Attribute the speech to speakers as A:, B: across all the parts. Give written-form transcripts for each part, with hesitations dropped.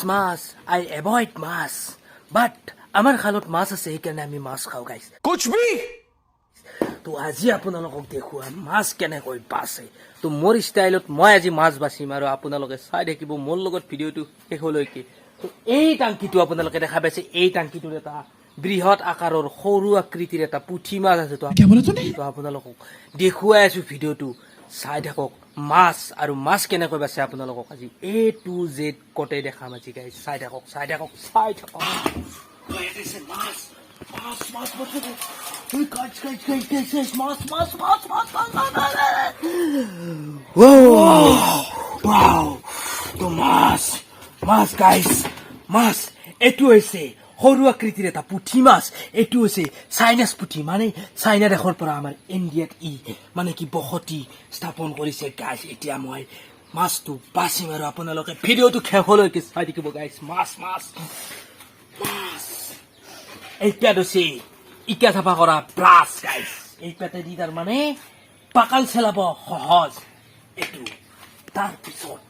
A: Much I avoid much but আমাৰ খালত মাছ আছে সেইকাৰণে আমি মাছ খাওঁ গাইস
B: कुछ भी
A: তো আজি আপোনালোকক দেখুৱাম মাছ কেনেকৈ বাছে তো মোৰ ষ্টাইলত মই আজি মাছ বাছিম আৰু আপোনালোকে চাই দেখিব মোৰ লগত ভিডিওটো শেষলৈকে তো এই টাংকিটো আপোনালোকে দেখা পাইছে এই টাংকিটোৰ এটা বৃহৎ আকাৰৰ সৰু আকৃতিৰ এটা পুঠি মাছ আছে তো আপোনালোকক দেখুৱাই আছো ভিডিওটো চাই থাকক মাছ আৰু মাছ কেনেকৈ বাছে আপোনালোকক আজি A to Z কটে দেখাম আজি গাইস চাই থাকক মাছ এটো হৈছে সৰু আকৃতিৰ এটা পুঠি মাছ এটো হৈছে চাইনাছ পুঠি মানে চাইনা দেশৰ পৰা আমাৰ ইণ্ডিয়াত মানে কি বসতি স্থাপন কৰিছে গাইস এতিয়া মই মাছটো বাছিম আৰু আপোনালোকে ভিডিওটো শেষলৈকে চাই থাকিব গাইস মাছ এইটা দছে ইকা চাফা কৰা ব্ৰাছ গাইস এইটাতে দি তাৰ মানে পাকাল চেলাব সহজ এটো তাৰ পিছত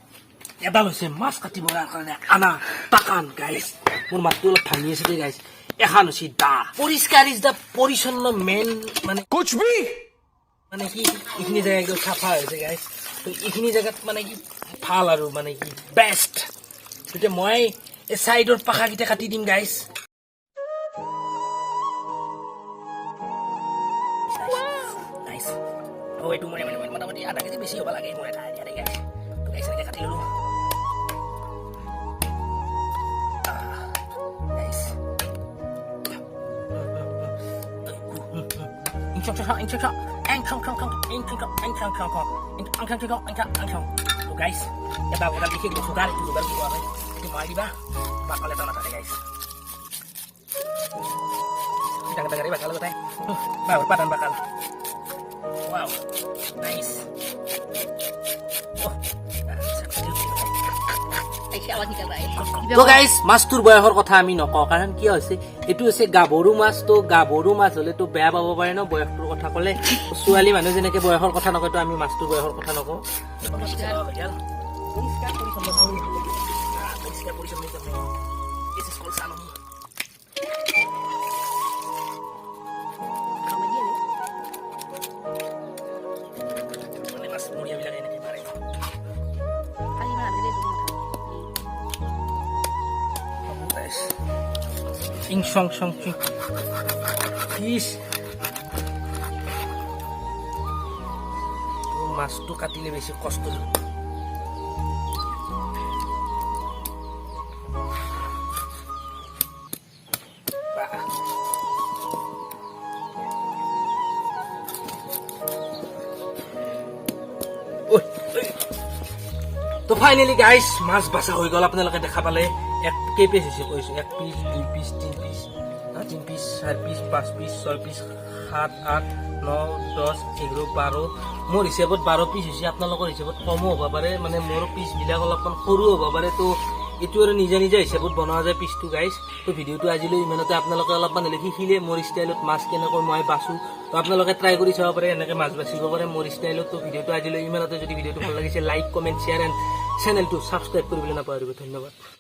A: এডাল হৈছে মাছ কাটিবৰ কাৰণে আনা টাকান গাইস মোৰ মাতটো অলপ ভাঙি আছে দেই গাইস এখন হৈছে দা পৰিষ্কাৰ ইজ দা পৰিচ্ছন্ন মেন মানে
B: कुछ भी
A: মানে কি এইখিনি জায়গা একদম সাফা হৈছে গাইস তো এইখিনি জায়গাত মানে কি ভাল আৰু মানে কি বেষ্ট তেতিয়া মই এই সাইডৰ পাখাকিটা কাটি দিম গাইস নাইস ও এইটো মানে মোটামুটি আধা কেজি বেছি হ'ব লাগে মই এটা আইডিয়া দেই গাইস তো গাইস এনেকৈ কাটি ললো guys, ya bago na bikin ko sugar itu baru keluar. Itu mau diba? Bakal eta mata guys. Kita dengar bakal teh. Baru padan bakal. Wow. Nice. তো গাইস মাছটোৰ বয়সৰ কথা আমি নকওঁ কাৰণ কি হৈছে এটো হৈছে গাবৰু মাছ তো গাবৰু মাছ হলে তো বেয়া পাব পাৰে ন বয়সটোৰ কথা কলে ছোৱালী মানুহ যেনেকে বয়সৰ কথা নকয় তো আমি মাছটোৰ বয়সৰ কথা নকওঁ মাছটো কাটিলে বেছি কষ্ট তো ফাইনালি গাইস মাছ বাছা হৈ গল আপোনালোকে দেখা পালে এক কেই পিস হৈছে কৈছো এক পিস দুই পিস তিন পিস তিন পিস চার পিস পাঁচ পিস ছয় পিস 7 8 9 10 11 12 মোৰ হিচাপত 12 পিস হৈছে আপোনালোকৰ হিচাপত কমো হ'ব পাৰে মানে মোৰ পিস বিলাক অলপমান সৰু হ'ব পাৰে তো এটো আৰু নিজে হিচাপত বনোৱা যায় পিসটো গাইস তো ভিডিওটো আজিলৈ ইমানতে আপোনালোকে অলপমান শিকিলে মোৰ ষ্টাইলত মাছ কেনেকৈ মই বাছু তো আপোনালোকে ট্ৰাই কৰি চাব পাৰে এনেকৈ মাছ বাছিব পাৰে মোৰ ষ্টাইলত তো ভিডিওটো আজিলৈ ইমানতে যদি ভিডিওটো ভাল লাগিছে লাইক কমেন্ট শেয়াৰ এণ্ড চেনেলটো সাবস্ক্ৰাইব কৰিবলৈ নাপাহৰিব ধন্যবাদ